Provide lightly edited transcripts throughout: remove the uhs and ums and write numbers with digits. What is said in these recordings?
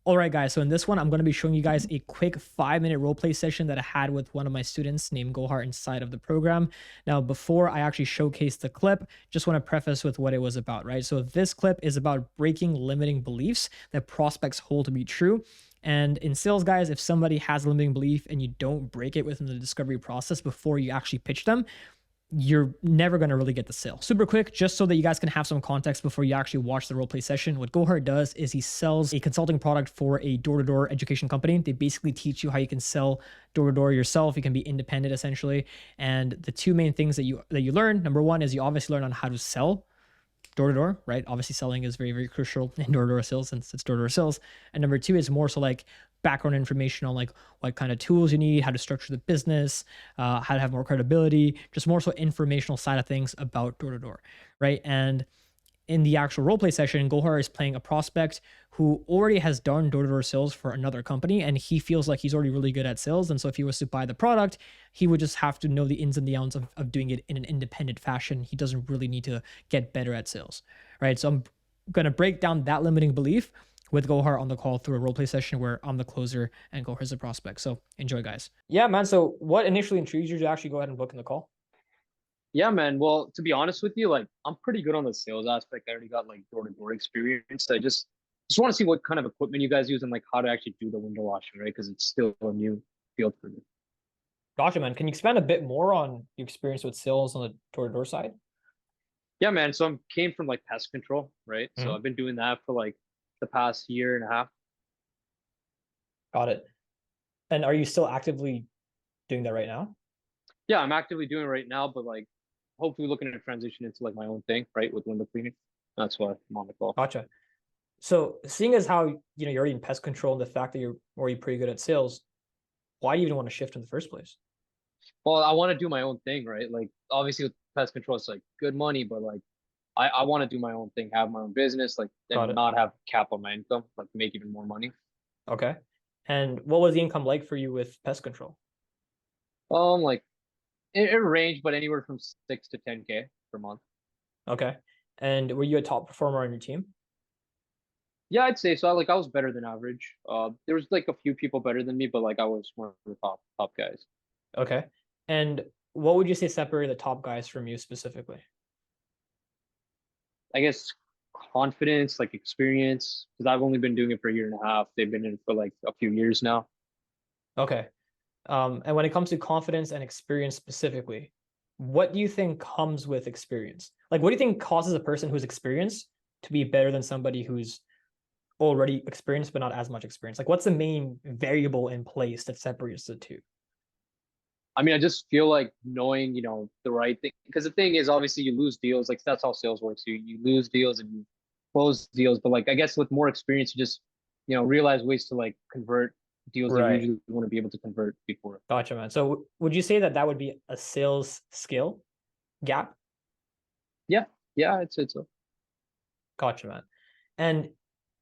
All right, guys. So in this one, I'm going to be showing you guys a quick 5-minute roleplay session that I had with one of my students named Gohar inside of the program. Now, before I actually showcase the clip, just want to preface with what it was about, right? So this clip is about breaking limiting beliefs that prospects hold to be true. And in sales, guys, if somebody has a limiting belief and you don't break it within the discovery process before you actually pitch them, you're never going to really get the sale. Super quick, just so that you guys can have some context before you actually watch the roleplay session. What Gohar does is he sells a consulting product for a door-to-door education company. They basically teach you how you can sell door-to-door yourself. You can be independent essentially. And the two main things that you learn, number one is you obviously learn on how to sell door to door, right? Obviously, selling is very, very crucial in door to door sales since it's door to door sales. And number two is more so like background information on like what kind of tools you need, how to structure the business, how to have more credibility, just more so informational side of things about door to door, right? And in the actual roleplay session, Gohar is playing a prospect who already has done door-to-door sales for another company, and he feels like he's already really good at sales. And so if he was to buy the product, he would just have to know the ins and the outs of doing it in an independent fashion. He doesn't really need to get better at sales, right? So I'm going to break down that limiting belief with Gohar on the call through a roleplay session where I'm the closer and Gohar's the prospect. So enjoy, guys. Yeah, man. So what initially intrigued you to actually go ahead and book in the call? Yeah, man. Well, to be honest with you, like I'm pretty good on the sales aspect. I already got like door-to-door experience. I just want to see what kind of equipment you guys use and like how to actually do the window washing, right? Because it's still a new field for me. Gotcha, man. Can you expand a bit more on your experience with sales on the door-to-door side? Yeah, man. So I came from like pest control, right? So Mhm. I've been doing that for like the past year and a half. Got it. And are you still actively doing that right now? Yeah, I'm actively doing it right now, but like hopefully looking to transition into like my own thing, right? With window cleaning. That's why I'm on the call. Gotcha. So seeing as how you're already in pest control and the fact that you're already pretty good at sales, why do you even want to shift in the first place? Well, I want to do my own thing, right? Like obviously with pest control, it's like good money, but like I want to do my own thing, have my own business, like Got and it. not have cap on my income, like make even more money. Okay. And what was the income like for you with pest control? Like it ranged, but anywhere from 6 to 10K per month. Okay. And were you a top performer on your team? Yeah, I'd say so. Like I was better than average. There was like a few people better than me, but like I was one of the top guys. Okay. And what would you say separated the top guys from you specifically? I guess confidence, like experience, because I've only been doing it for a year and a half. They've been in it for like a few years now. Okay. And when it comes to confidence and experience specifically, what do you think comes with experience? Like, what do you think causes a person who's experienced to be better than somebody who's already experienced but not as much experience? Like, what's the main variable in place that separates the two? I mean, I just feel like knowing, the right thing. Because the thing is, obviously, you lose deals. Like that's how sales works. You lose deals and you close deals. But like, I guess with more experience, you just, realize ways to like convert deals that you Right. usually want to be able to convert before. Gotcha, man. So, would you say that that would be a sales skill gap? Yeah, yeah, it's a Gotcha, man. And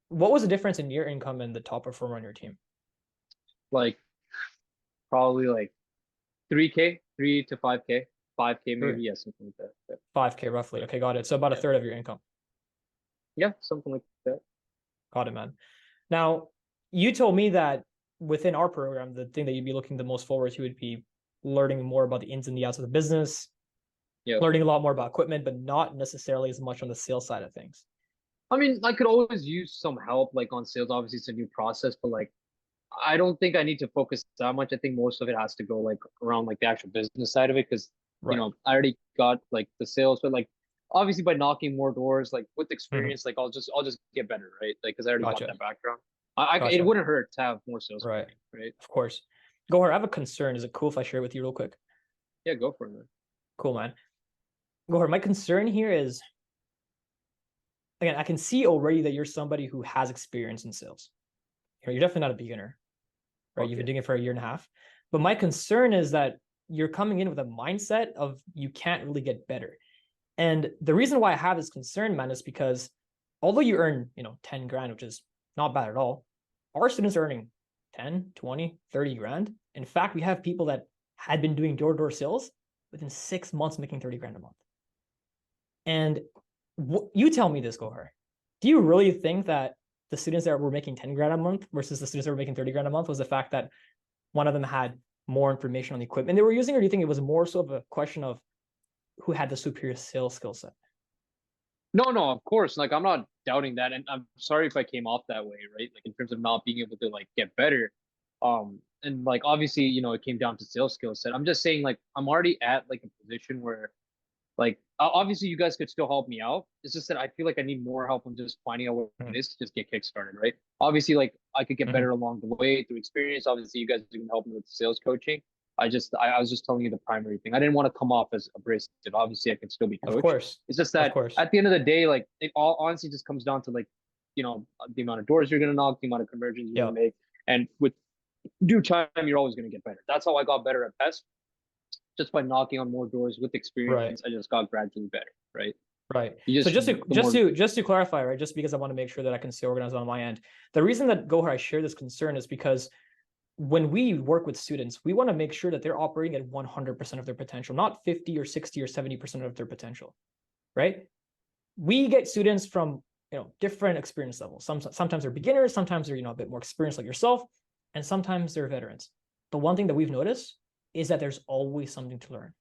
what was the difference in your income and the top performer on your team? like probably like 3K, 3 to 5K, 5K Three, maybe, yeah, something like that. Yeah, 5K roughly. Okay, got it. So about a yeah, third of your income. yeah, something like that. Got it, man. Now, you told me that within our program, the thing that you'd be looking the most forward to would be learning more about the ins and the outs of the business, Yeah. learning a lot more about equipment, but not necessarily as much on the sales side of things. I mean, I could always use some help like on sales. Obviously, it's a new process, but like I don't think I need to focus that much. I think most of it has to go like around like the actual business side of it because Right. I already got like the sales, but like obviously by knocking more doors, like with Hmm. experience, like I'll just get better, right? Like because I already got Gotcha. that background. It Gotcha. wouldn't hurt to have more sales Right. experience, right? Of course. Gohar, I have a concern. Is it cool if I share it with you real quick? Yeah, go for it, man. Cool, man. Gohar, my concern here is, again, I can see already that you're somebody who has experience in sales. You're definitely not a beginner, right? You've been Okay. doing it for a year and a half. But my concern is that you're coming in with a mindset of you can't really get better. And the reason why I have this concern, man, is because although you earn, 10 grand, which is not bad at all, our students are earning 10, 20, 30 grand. In fact, we have people that had been doing door-to-door sales within 6 months making 30 grand a month. And you tell me this, Gohar. Do you really think that the students that were making 10 grand a month versus the students that were making 30 grand a month was the fact that one of them had more information on the equipment they were using, or do you think it was more so of a question of who had the superior sales skill set? No, of course. Like I'm not doubting that, and I'm sorry if I came off that way, right? Like in terms of not being able to like get better. And like obviously, it came down to sales skill set. I'm just saying, like I'm already at like a position where, like, obviously you guys could still help me out. It's just that I feel like I need more help on just finding out what it is to just get kickstarted, right? Obviously, like I could get better along the way through experience. Obviously, you guys can help me with sales coaching. I was just telling you the primary thing. I didn't want to come off as abrasive. Obviously, I can still be Of coached. course. It's just Of that course. at the end of the day, like it all honestly just comes down to like, the amount of doors you're gonna knock, the amount of conversions you're Yeah. gonna make, and with due time, you're always gonna get better. That's how I got better at PES. Just by knocking on more doors with Right. experience, I just got gradually better, right? Right. You So just just to clarify, right? Just because I want to make sure that I can stay organized on my end. The reason that Gohar I share this concern is because when we work with students, we want to make sure that they're operating at 100% of their potential, not 50 or 60 or 70% of their potential, right? We get students from different experience levels. Sometimes they're beginners, sometimes they're a bit more experienced like yourself, and sometimes they're veterans. The one thing that we've noticed is that there's always something to learn.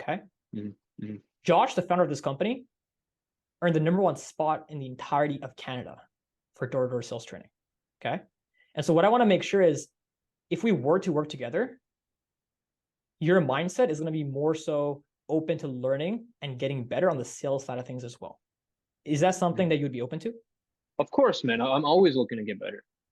Okay. Mm-hmm. Josh, the founder of this company, earned the #1 spot in the entirety of Canada for door-to-door sales training. Okay. And so what I want to make sure is if we were to work together, your mindset is going to be more so open to learning and getting better on the sales side of things as well. Is that something that you would be open to? Of course, man. I'm always looking to get better.